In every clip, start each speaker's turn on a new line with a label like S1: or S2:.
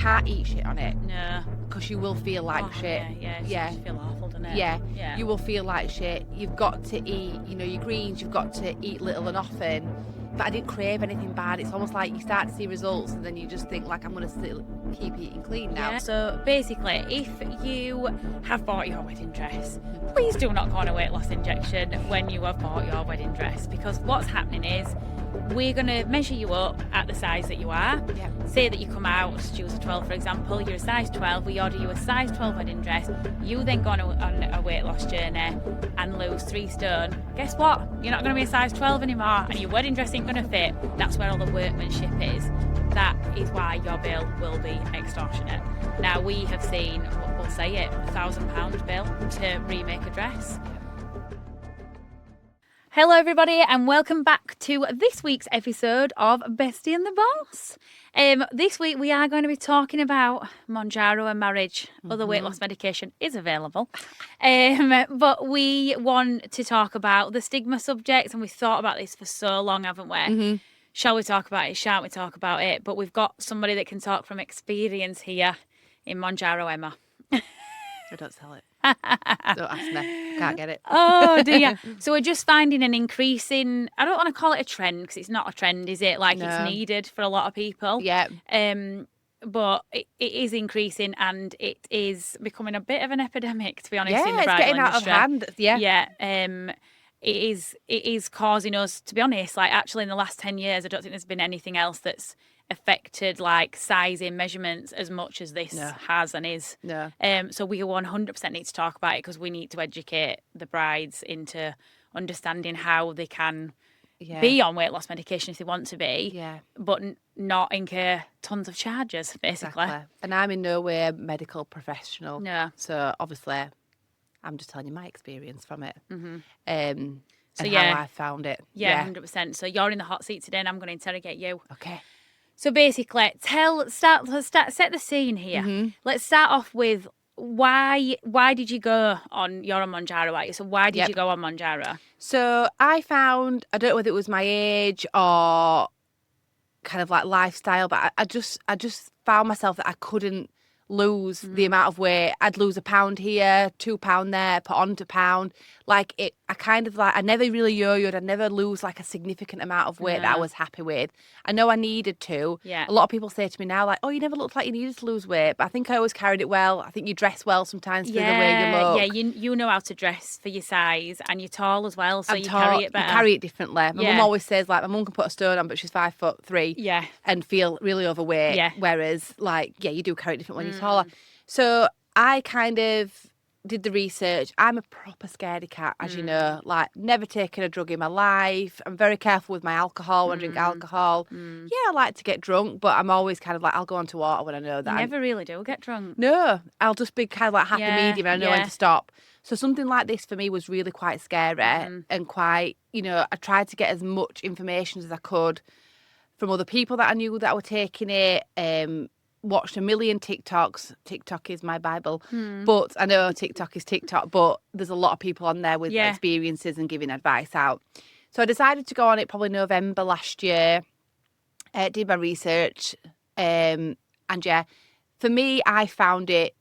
S1: can't eat shit on it.
S2: No.
S1: Because you will feel like shit.
S2: Yeah. You feel awful, doesn't it?
S1: Yeah. You will feel like shit. You've got to eat, your greens, you've got to eat little and often. But I didn't crave anything bad. It's almost like you start to see results and then you just think, like, I'm going to keep eating clean now.
S2: Yeah. So basically, if you have bought your wedding dress, please do not go on a weight loss injection when you have bought your wedding dress, because what's happening is we're going to measure you up at the size that you are.
S1: Yeah.
S2: Say that you come out, Stu's a 12 for example, you're a size 12, we order you a size 12 wedding dress, you then go on a weight loss journey and lose 3 stone. Guess what? You're not going to be a size 12 anymore and your wedding dress ain't going to fit. That's where all the workmanship is. That is why your bill will be extortionate. Now, we have seen, we'll say it, £1,000 bill to remake a dress. Hello everybody and welcome back to this week's episode of Bestie and the Boss. This week we are going to be talking about Mounjaro and marriage. Other weight loss medication is available. But we want to talk about the stigma subject, and we've thought about this for so long, haven't we? Shall we talk about it? Shan't we talk about it? But we've got somebody that can talk from experience here in Mounjaro, Emma.
S1: I don't sell it. Don't ask me. Can't get it.
S2: Oh dear. So we're just finding an increase in, I don't want to call it a trend because it's not a trend, is it? Like, it's needed for a lot of people.
S1: Yeah.
S2: But it is increasing and it is becoming a bit of an epidemic, to be honest, in the
S1: it's
S2: bridal
S1: getting
S2: industry.
S1: out of hand. Yeah.
S2: Yeah. It is causing us, to be honest, like, actually in the last 10 years, I don't think there's been anything else that's affected like sizing, measurements as much as this has and is.
S1: No.
S2: So we 100% need to talk about it because we need to educate the brides into understanding how they can be on weight loss medication if they want to be, but not incur tons of charges, basically.
S1: Exactly. And I'm in no way a medical professional.
S2: No.
S1: So obviously, I'm just telling you my experience from it.
S2: So
S1: how I found it.
S2: Yeah, 100%. So you're in the hot seat today and I'm going to interrogate you.
S1: Okay.
S2: So basically, let's set the scene here. Let's start off with why did you go on, you're on Mounjaro, right? So why did you go on Mounjaro?
S1: So I found, I don't know whether it was my age or kind of like lifestyle, but I just found myself that I couldn't lose the amount of weight. I'd lose a pound here, £2 there, put on to pound. Like it, I never really yo-yoed. I'd never lose like a significant amount of weight that I was happy with. I know I needed to.
S2: Yeah.
S1: A lot of people say to me now, like, oh, you never looked like you needed to lose weight. But I think I always carried it well. I think you dress well sometimes for the way you look.
S2: Yeah, you know how to dress for your size, and you're tall as well, so carry it better.
S1: You carry it differently. My mum always says, like, my mum can put a stone on, but she's 5'3".
S2: Yeah.
S1: And feel really overweight.
S2: Yeah.
S1: Whereas, like, you do carry it different when you're taller. So I kind of did the research. I'm a proper scaredy cat, as you know. Like, never taken a drug in my life. I'm very careful with my alcohol when I drink alcohol. Yeah, I like to get drunk, but I'm always kind of like, I'll go on to water when I know that.
S2: You never really do get drunk.
S1: No, I'll just be kind of like happy medium and I know when to stop. So something like this for me was really quite scary and quite, I tried to get as much information as I could from other people that I knew that were taking it. Watched a million TikToks. TikTok is my Bible. But I know TikTok is TikTok, but there's a lot of people on there with experiences and giving advice out. So I decided to go on it probably November last year. Did my research. And for me, I found it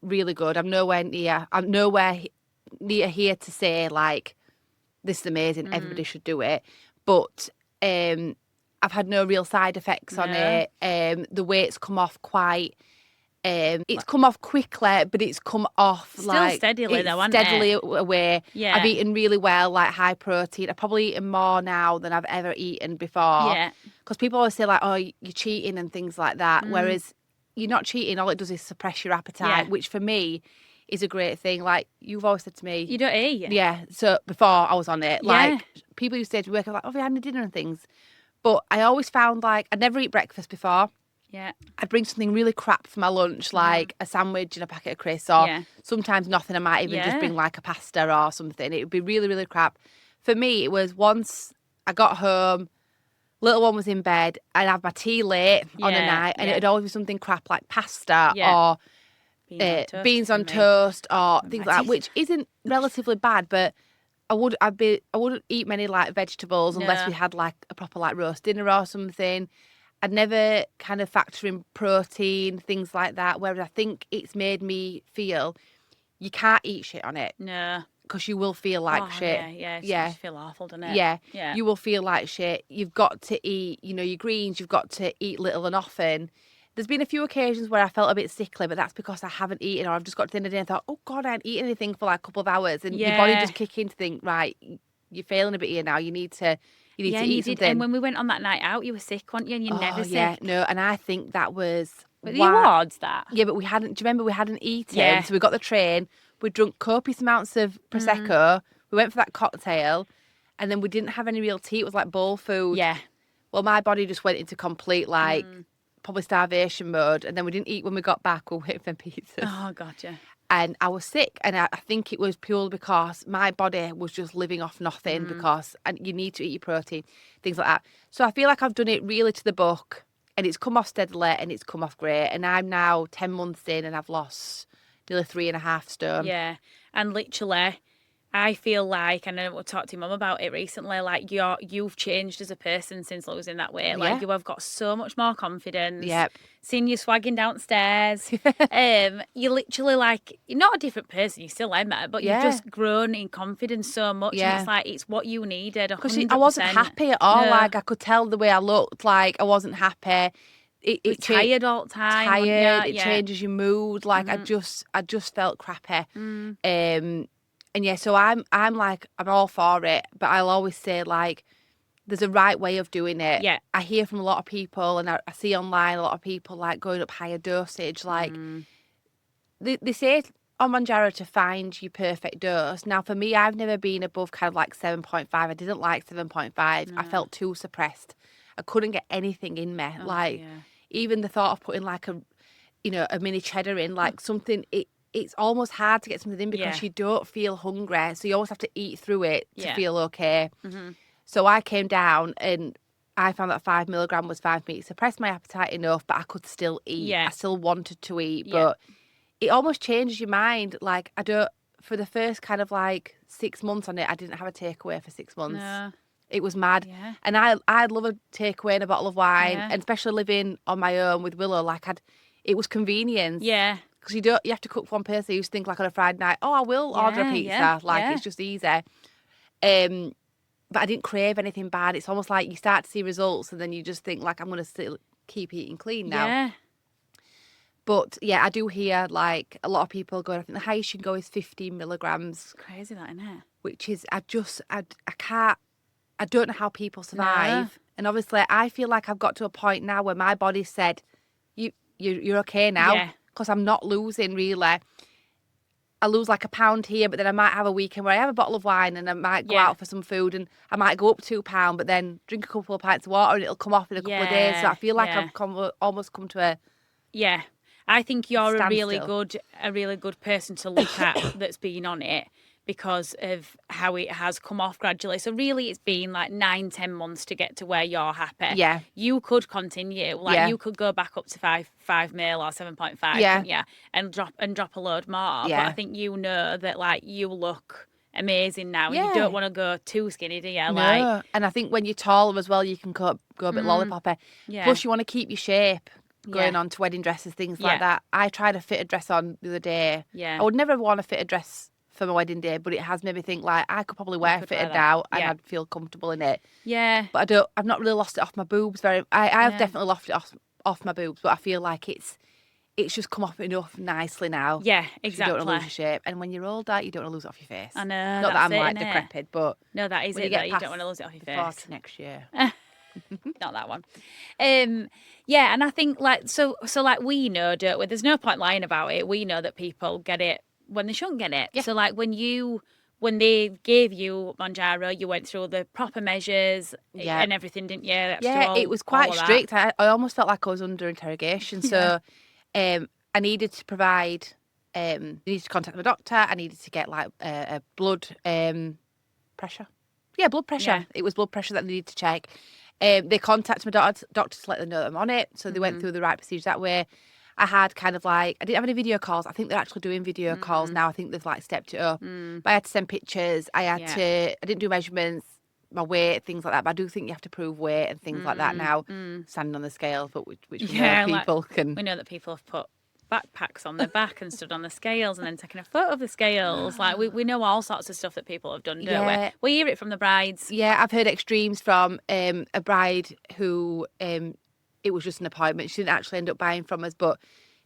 S1: really good. I'm nowhere near here to say, like, this is amazing, everybody should do it. But I've had no real side effects on it. The weight's come off quite. It's come off quickly, but it's come off
S2: still steadily, though, hasn't
S1: steadily
S2: it?
S1: away.
S2: Yeah.
S1: I've eaten really well, like high protein. I've probably eaten more now than I've ever eaten before.
S2: Yeah.
S1: Because people always say, like, oh, you're cheating and things like that. Whereas you're not cheating. All it does is suppress your appetite, which for me is a great thing. Like, you've always said to me,
S2: you don't eat.
S1: Yeah. So before I was on it, like, people used to say to work, I was like, oh, we had dinner and things. But I always found, like, I'd never eat breakfast before.
S2: Yeah.
S1: I'd bring something really crap for my lunch, like a sandwich and a packet of crisps, or sometimes nothing. I might even just bring, like, a pasta or something. It would be really, really crap. For me, it was once I got home, little one was in bed, I'd have my tea late on a night, and it'd always be something crap like pasta or beans on toast or things like that, which isn't relatively bad, but I wouldn't eat many like vegetables unless we had like a proper like roast dinner or something. I'd never kind of factor in protein, things like that. Whereas I think it's made me feel you can't eat shit on it.
S2: No.
S1: Because you will feel like shit.
S2: Yeah. It
S1: Yeah.
S2: makes you feel awful, doesn't it?
S1: Yeah.
S2: Yeah.
S1: You will feel like shit. You've got to eat, your greens. You've got to eat little and often. There's been a few occasions where I felt a bit sickly, but that's because I haven't eaten, or I've just got to the end of the day and thought, oh God, I haven't eaten anything for like a couple of hours. And your body just kick in to think, right, you're failing a bit here now. You need to eat something.
S2: And when we went on that night out, you were sick, weren't you? And you're never sick.
S1: No, and I think that was
S2: But the awards that.
S1: Yeah, but we hadn't. Do you remember we hadn't eaten?
S2: Yeah.
S1: So we got the train. We drunk copious amounts of prosecco. We went for that cocktail, and then we didn't have any real tea. It was like bowl food.
S2: Yeah.
S1: Well, my body just went into complete probably starvation mode, and then we didn't eat when we got back. We were waiting for pizzas.
S2: Oh, gotcha.
S1: And I was sick, and I think it was purely because my body was just living off nothing and you need to eat your protein, things like that. So I feel like I've done it really to the book, and it's come off steadily, and it's come off great. And I'm now 10 months in, and I've lost nearly 3.5 stone.
S2: Yeah, and literally, I feel like, and I talked to your mum about it recently, like you've changed as a person since losing that weight. Like you have got so much more confidence.
S1: Yep.
S2: Seeing you swagging downstairs. You're literally like, you're not a different person, you're still Emma, but you've just grown in confidence so much.
S1: Yeah.
S2: And it's like, it's what you needed, 100%.
S1: Because I wasn't happy at all.
S2: No.
S1: Like I could tell the way I looked, like I wasn't happy. It
S2: tired all the time.
S1: Tired. It changes your mood. Like I just felt crappy. And yeah, so I'm all for it, but I'll always say like there's a right way of doing it.
S2: Yeah.
S1: I hear from a lot of people, and I see online a lot of people like going up higher dosage. Like they say on Mounjaro to find your perfect dose. Now for me, I've never been above kind of like 7.5. I didn't like 7.5. I felt too suppressed. I couldn't get anything in me. Even the thought of putting like a mini cheddar in, like something, it's almost hard to get something in because you don't feel hungry. So you always have to eat through it to feel okay. So I came down and I found that 5 milligram was fine for me. It suppressed my appetite enough, but I could still eat. I still wanted to eat, but it almost changes your mind. Like for the first kind of like 6 months on it, I didn't have a takeaway for 6 months.
S2: No.
S1: It was mad.
S2: Yeah.
S1: And I'd love a takeaway and a bottle of wine, and especially living on my own with Willow, like it was convenience.
S2: Yeah.
S1: Because you have to cook for one person. You used to think like on a Friday night, I will order a pizza. It's just easy. But I didn't crave anything bad. It's almost like you start to see results, and then you just think like I'm going to still keep eating clean now.
S2: Yeah.
S1: But yeah, I do hear like a lot of people going, I think the highest you can go is 15 milligrams.
S2: It's crazy that, isn't it?
S1: Which is, I can't, I don't know how people survive. No. And obviously I feel like I've got to a point now where my body said, you're okay now.
S2: Yeah.
S1: Because I'm not losing really. I lose like a pound here, but then I might have a weekend where I have a bottle of wine and I might go out for some food and I might go up 2 pounds, but then drink a couple of pints of water and it'll come off in a couple of days. So I feel like I've almost come to a
S2: I think you're a really
S1: standstill.
S2: good person to look at that's been on it because of how it has come off gradually. So really it's been like 9-10 months to get to where you're happy.
S1: Yeah.
S2: You could continue. You could go back up to 5 mil or 7.5, and drop a load more.
S1: Yeah.
S2: But I think you know that like you look amazing now. And you don't want to go too skinny, do you?
S1: No. And I think when you're taller as well, you can go a bit lollipoppy.
S2: Yeah.
S1: Plus you want to keep your shape. Going on to wedding dresses, things like that. I tried a fitted dress on the other day.
S2: Yeah.
S1: I would never want a fitted dress for my wedding day, but it has made me think like I could probably wear fitted now and I'd feel comfortable in it.
S2: Yeah.
S1: But I've not really lost it off my boobs I have definitely lost it off my boobs, but I feel like it's just come off enough nicely now.
S2: Yeah, exactly.
S1: You don't want to lose your shape. And when you're older, you don't want to lose it off your face.
S2: I know.
S1: Not that I'm like decrepit, but
S2: no, that is it. You don't want to lose it off your face.
S1: 40 next year.
S2: Not that one. Yeah, and I think like so like we know, don't we? There's no point lying about it. We know that people get it when they shouldn't get it. Yeah. So like when they gave you Mounjaro, you went through the proper measures and everything, didn't you?
S1: It was quite strict. I almost felt like I was under interrogation. So I needed to provide, I needed to contact my doctor. I needed to get like a blood pressure. Yeah, blood pressure. Yeah. It was blood pressure that they needed to check. They contacted my doctor to let them know that I'm on it. So they went through the right procedures that way. I had kind of like, I didn't have any video calls. I think they're actually doing video calls now. I think they've like stepped it up. But I had to send pictures. I didn't do measurements. my weight, things like that. But I do think you have to prove weight and things like that now, standing on the scales, but which we know people can.
S2: We know that people have put backpacks on their back and stood on the scales and then taken a photo of the scales. Like we know all sorts of stuff that people have done, don't we? We hear it from the brides.
S1: Yeah, I've heard extremes from a bride who it was just an appointment. She didn't actually end up buying from us, but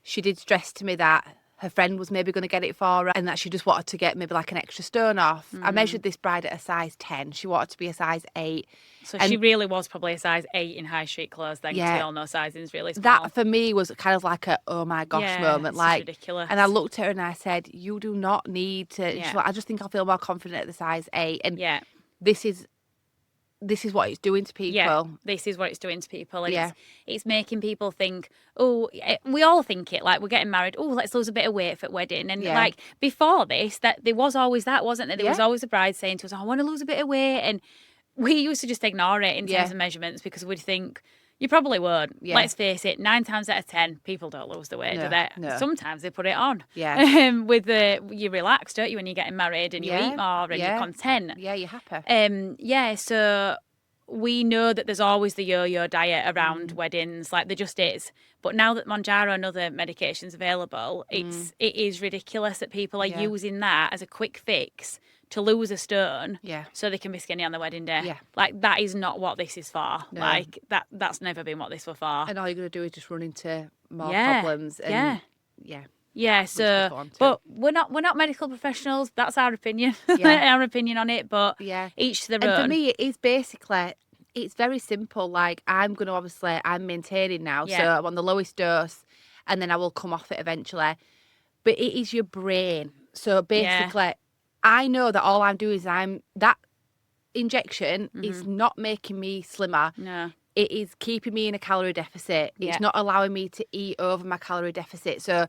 S1: she did stress to me that her friend was maybe going to get it for her and that she just wanted to get maybe like an extra stone off. I measured this bride at a size 10. She wanted to be a size 8.
S2: So she really was probably a size 8 in high street clothes then, because we all know sizing is really small.
S1: That for me was kind of like a, oh my gosh moment. Like,
S2: ridiculous.
S1: And I looked at her and I said, you do not need to. She's like, I just think I'll feel more confident at the size 8. And this is what it's doing to people.
S2: Yeah, this is what it's doing to people. And it's making people think, oh, we all think it, like we're getting married, oh, let's lose a bit of weight for the wedding. And like before this, that there was always that, wasn't there? There was always a bride saying to us, I want to lose a bit of weight. And we used to just ignore it in terms of measurements because we'd think, you probably would. Let's face it, 9 times out of 10, people don't lose the weight, do they? No. Sometimes they put it on. You relax, don't you, when you're getting married and you eat more and you're content.
S1: Yeah, you're happy.
S2: So we know that there's always the yo-yo diet around weddings, like there just is. But now that Mounjaro and other medications available, it is ridiculous that people are using that as a quick fix to lose a stone so they can be skinny on the wedding day. Like, that is not what this is for. No. Like, that's never been what this was for.
S1: And all you're going to do is just run into more problems. And
S2: so, but we're not medical professionals. That's our opinion. Our opinion on it, but each to their own.
S1: And for me, it is basically, it's very simple. Like, I'm maintaining now, so I'm on the lowest dose, and then I will come off it eventually. But it is your brain. So basically, I know that all I'm doing is that injection is not making me slimmer.
S2: No.
S1: It is keeping me in a calorie deficit. It's not allowing me to eat over my calorie deficit. So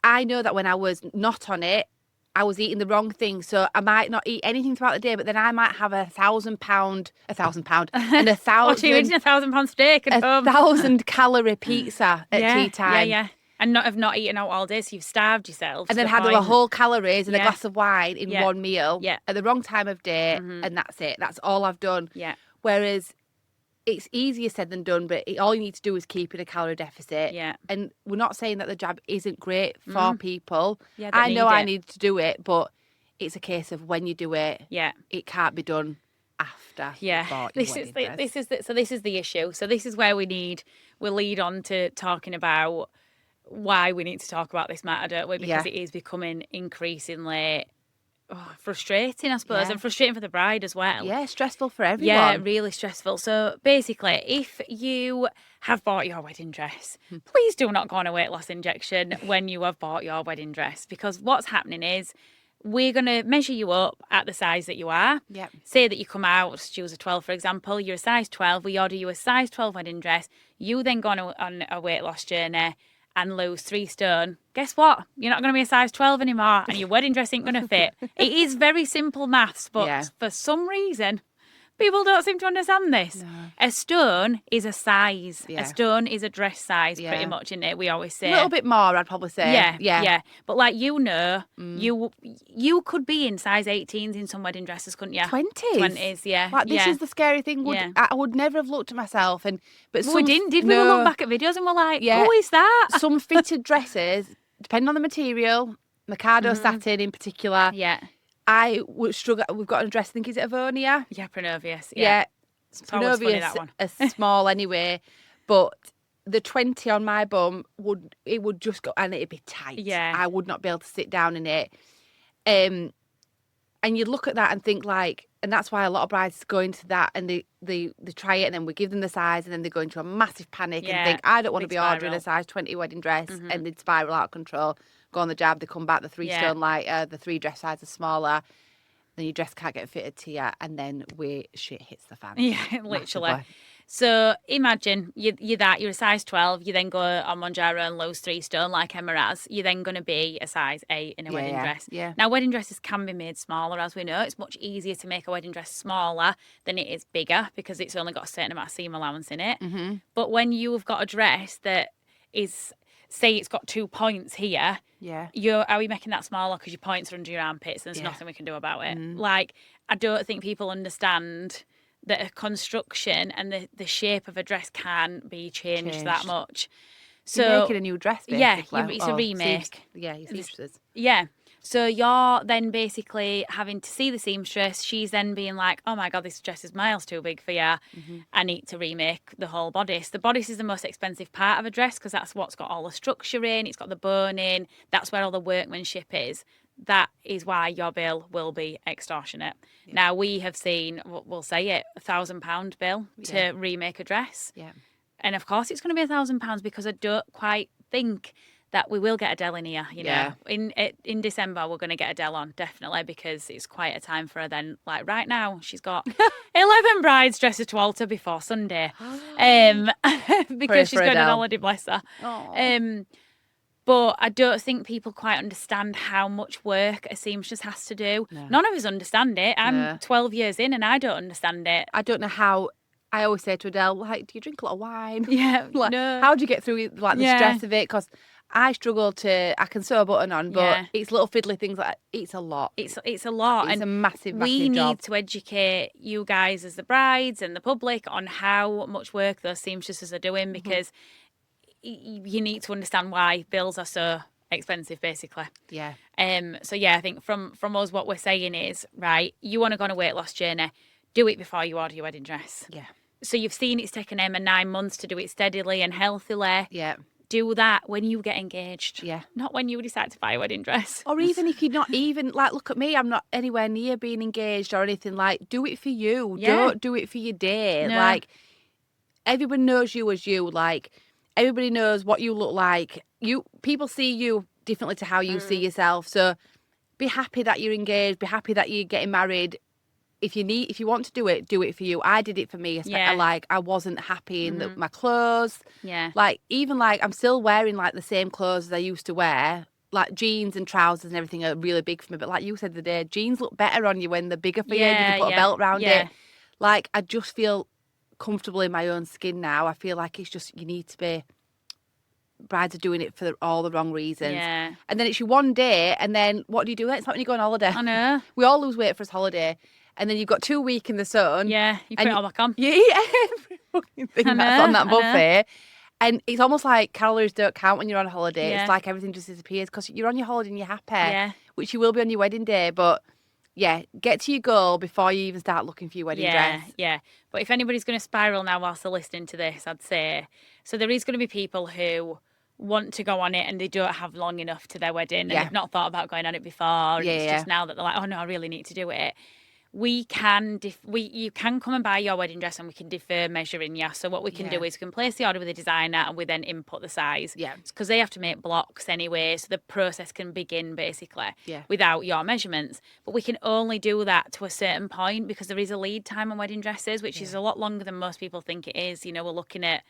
S1: I know that when I was not on it, I was eating the wrong thing. So I might not eat anything throughout the day, but then I might have a 1,000 pound, and 1,000.
S2: What, are you eating 1,000 pound steak at home?
S1: 1,000 calorie pizza at tea time.
S2: Yeah. And not have not eaten out all day, so you've starved yourself.
S1: And then had a whole calories and a glass of wine in one meal at the wrong time of day, and that's it. That's all I've done.
S2: Yeah.
S1: Whereas it's easier said than done, but all you need to do is keep in a calorie deficit.
S2: Yeah.
S1: And we're not saying that the jab isn't great for people. Yeah, I know I need to do it, but it's a case of when you do it, it can't be done after.
S2: Yeah. This is the issue. So this is where we'll lead on to talking about why we need to talk about this matter, don't we? Because it is becoming increasingly frustrating, I suppose, and frustrating for the bride as well.
S1: Yeah, stressful for everyone.
S2: Yeah, really stressful. So basically, if you have bought your wedding dress, please do not go on a weight loss injection when you have bought your wedding dress, because what's happening is we're going to measure you up at the size that you are.
S1: Yep.
S2: Say that you come out, choose a 12, for example, you're a size 12, we order you a size 12 wedding dress, you then go on a weight loss journey and lose 3 stone, guess what? You're not going to be a size 12 anymore and your wedding dress ain't going to fit. It is very simple maths, but for some reason, people don't seem to understand this. No. A stone is a size. A stone is a dress size, pretty much, isn't it? We always say.
S1: A little bit more, I'd probably say.
S2: Yeah. But like, you could be in size 18s in some wedding dresses, couldn't you? 20s, yeah.
S1: Like, this is the scary thing. I would never have looked at myself. But
S2: we didn't, did we? We look back at videos and we're like, who is that?
S1: Some fitted dresses, depending on the material, Mikado satin in particular.
S2: Yeah.
S1: I would struggle. We've got a dress, I think, is it Avonia?
S2: Yeah, Pronovius.
S1: Yeah.
S2: Pronovius
S1: are small anyway, but the 20 on my bum would just go, and it'd be tight.
S2: Yeah.
S1: I would not be able to sit down in it. And you look at that and think like, and that's why a lot of brides go into that and they try it and then we give them the size and then they go into a massive panic and think, I don't want to be ordering a size 20 wedding dress, and they'd spiral out of control. Go on the jab, they come back, the 3 stone lighter, the 3 dress sizes smaller, then your dress can't get fitted to you, and then shit hits the fan.
S2: Yeah, literally. Massively. So imagine you're a size 12, you then go on Mounjaro and lose 3 stone like Emma has, you're then going to be a size 8 in a wedding dress.
S1: Yeah.
S2: Now, wedding dresses can be made smaller, as we know. It's much easier to make a wedding dress smaller than it is bigger because it's only got a certain amount of seam allowance in it. But when you've got a dress that is say it's got 2 points here.
S1: Yeah.
S2: Are we making that smaller because your points are under your armpits and there's nothing we can do about it? Like, I don't think people understand that a construction and the shape of a dress can be changed that much. So
S1: you're making a new dress, basically.
S2: Yeah, it's a remake.
S1: Your seamstress.
S2: Yeah. So you're then basically having to see the seamstress. She's then being like, oh my God, this dress is miles too big for you. I need to remake the whole bodice. The bodice is the most expensive part of a dress because that's what's got all the structure in. It's got the bone in. That's where all the workmanship is. That is why your bill will be extortionate. Yeah. Now, we have seen, we'll say it, £1,000 bill to remake a dress.
S1: Yeah.
S2: And of course it's going to be £1,000 because I don't quite think that we will get Adele in here, you know. In December, we're going to get Adele on, definitely, because it's quite a time for her then. Like, right now, she's got 11 brides dresses to alter before Sunday. Because she's going on holiday, bless her. But I don't think people quite understand how much work a seamstress has to do. No. None of us understand it. I'm 12 years in and I don't understand it.
S1: I don't know how. I always say to Adele, like, do you drink a lot of wine?
S2: Yeah,
S1: like,
S2: no.
S1: How do you get through like the stress of it? Because I struggle I can sew a button on, but it's little fiddly things like it's a lot.
S2: It's a lot.
S1: It's a massive job.
S2: We need to educate you guys as the brides and the public on how much work those seamstresses are doing because you need to understand why bills are so expensive, basically.
S1: Yeah.
S2: So yeah, I think from us, what we're saying is, right, you want to go on a weight loss journey, do it before you order your wedding dress.
S1: Yeah.
S2: So you've seen it's taken Emma 9 months to do it steadily and healthily.
S1: Yeah.
S2: Do that when you get engaged.
S1: Yeah.
S2: Not when you decide to buy a wedding dress.
S1: Or even if you're not even, like, look at me, I'm not anywhere near being engaged or anything. Like, do it for you. Yeah. Don't do it for your day. No. Like, everyone knows you as you. Like, everybody knows what you look like. People see you differently to how you see yourself. So be happy that you're engaged. Be happy that you're getting married. If you want to do it for you. I did it for me. Like, I wasn't happy in my clothes.
S2: Yeah.
S1: Like, even like I'm still wearing like the same clothes as I used to wear. Like, jeans and trousers and everything are really big for me. But like you said the other day, jeans look better on you when they're bigger for you. You can put a belt around it. Like, I just feel comfortable in my own skin now. I feel like it's just, you need to be. Brides are doing it for all the wrong reasons.
S2: Yeah.
S1: And then it's your one day, and then what do you do? It's like when you go on holiday.
S2: I know.
S1: We all lose weight for his holiday. And then you've got 2 weeks in the sun.
S2: Yeah, you put it all back on.
S1: You eat every fucking thing that's on that buffet. And it's almost like calories don't count when you're on holiday. Yeah. It's like everything just disappears because you're on your holiday and you're happy, which you will be on your wedding day. But yeah, get to your goal before you even start looking for your wedding dress.
S2: Yeah. But if anybody's going to spiral now whilst they're listening to this, I'd say, so there is going to be people who want to go on it and they don't have long enough to their wedding and they've not thought about going on it before. And it's just now that they're like, oh no, I really need to do it. You can come and buy your wedding dress and we can defer measuring you. So what we can do is we can place the order with the designer and we then input the size.
S1: Yeah.
S2: Because they have to make blocks anyway, so the process can begin basically without your measurements. But we can only do that to a certain point because there is a lead time on wedding dresses, which is a lot longer than most people think it is. You know, we're looking at,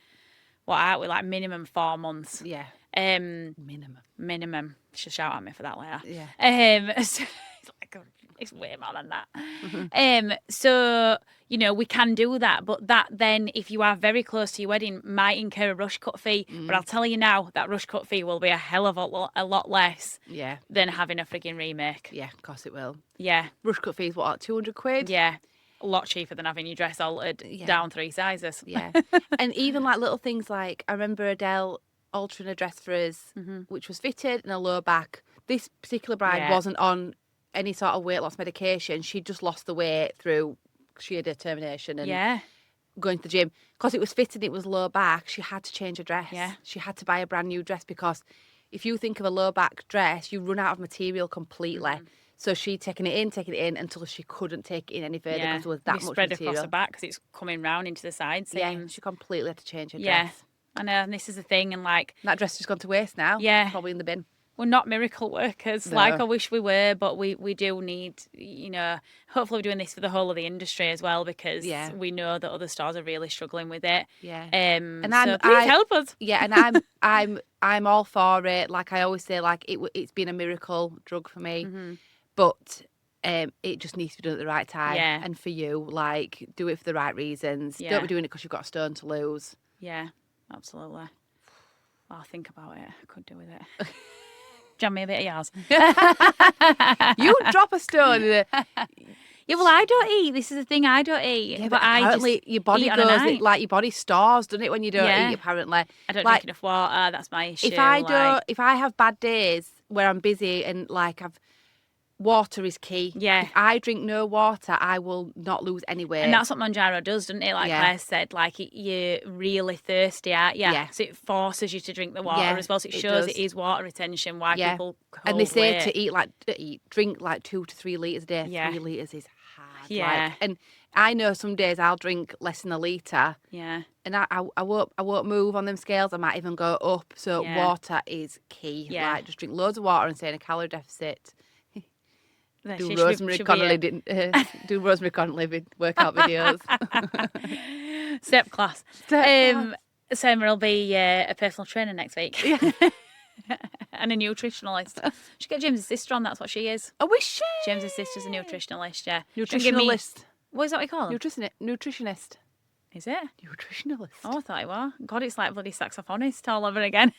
S2: what aren't we, like minimum 4 months.
S1: Yeah.
S2: Minimum. She'll shout at me for that later.
S1: Yeah.
S2: So, it's way more than that. So, you know, we can do that. But that then, if you are very close to your wedding, might incur a rush cut fee. But I'll tell you now, that rush cut fee will be a hell of a lot less than having a frigging remake.
S1: Yeah, of course it will.
S2: Yeah.
S1: Rush cut fee is what, £200?
S2: Yeah. A lot cheaper than having your dress altered down 3 sizes.
S1: Yeah. And even like little things like, I remember Adele altering a dress for us, which was fitted and a low back. This particular bride wasn't on any sort of weight loss medication. She just lost the weight through sheer determination and going to the gym. Because it was fitted, it was low back, she had to change her dress.
S2: Yeah.
S1: She had to buy a brand new dress because if you think of a low back dress, you run out of material completely. So she'd taken it in until she couldn't take it in any further because there was that much
S2: spread
S1: material.
S2: across her back because it's coming round into the sides.
S1: Yeah, she completely had to change her dress.
S2: Yeah, I know, and this is the thing. And like,
S1: that dress has gone to waste now.
S2: Yeah.
S1: Probably in the bin.
S2: We're not miracle workers like I wish we were, but we do need, you know, hopefully we're doing this for the whole of the industry as well because we know that other stores are really struggling with it.
S1: Yeah.
S2: And so please help us.
S1: Yeah, and I'm all for it. Like I always say, like it's been a miracle drug for me, but it just needs to be done at the right time.
S2: Yeah.
S1: And for you, like do it for the right reasons.
S2: Yeah.
S1: Don't be doing it because you've got a stone to lose.
S2: Yeah, absolutely. I'll think about it. I could do with it. Jam me a bit of yours.
S1: You drop a stone.
S2: Yeah, well, I don't eat. This is the thing, I don't eat.
S1: Yeah, but apparently your body your body stores, doesn't it, when you don't eat, apparently.
S2: I don't drink enough water, that's my issue.
S1: If I have bad days where I'm busy and water is key.
S2: Yeah.
S1: If I drink no water, I will not lose any weight.
S2: And that's what Mounjaro does, doesn't it? Like Claire said, you're really thirsty, aren't you?
S1: Yeah.
S2: So it forces you to drink the water as well. So it shows it is water retention, why people hold
S1: And they say
S2: weight.
S1: to drink 2 to 3 litres a day.
S2: Yeah.
S1: 3 litres is hard.
S2: Yeah.
S1: And I know some days I'll drink less than a litre.
S2: Yeah.
S1: And I won't move on them scales. I might even go up. So water is key.
S2: Yeah.
S1: Just drink loads of water and stay in a calorie deficit. Do Rosemary Connolly workout videos.
S2: Step class. Sarah will be a personal trainer next week. And a nutritionalist. Should get James's sister on, that's what she is.
S1: Oh, is she?
S2: James's sister's a nutritionalist, yeah.
S1: Nutritionalist.
S2: What is that what you call them?
S1: Nutritionist.
S2: Is it?
S1: Nutritionalist.
S2: Oh, I thought it was. God, it's like bloody saxophonist all over again.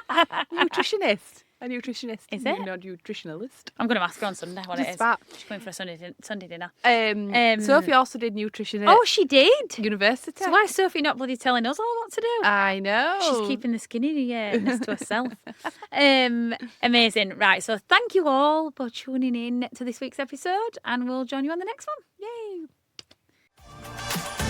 S1: Nutritionist. A nutritionist.
S2: Is it?
S1: Not nutritionalist.
S2: I'm going to ask her on Sunday what it is.
S1: That.
S2: She's coming for a Sunday dinner.
S1: Sophie also did nutrition
S2: Oh, she did?
S1: university.
S2: So why is Sophie not bloody telling us all what to do?
S1: I know.
S2: She's keeping the skinniness to herself. Amazing. Right, so thank you all for tuning in to this week's episode, and we'll join you on the next one. Yay.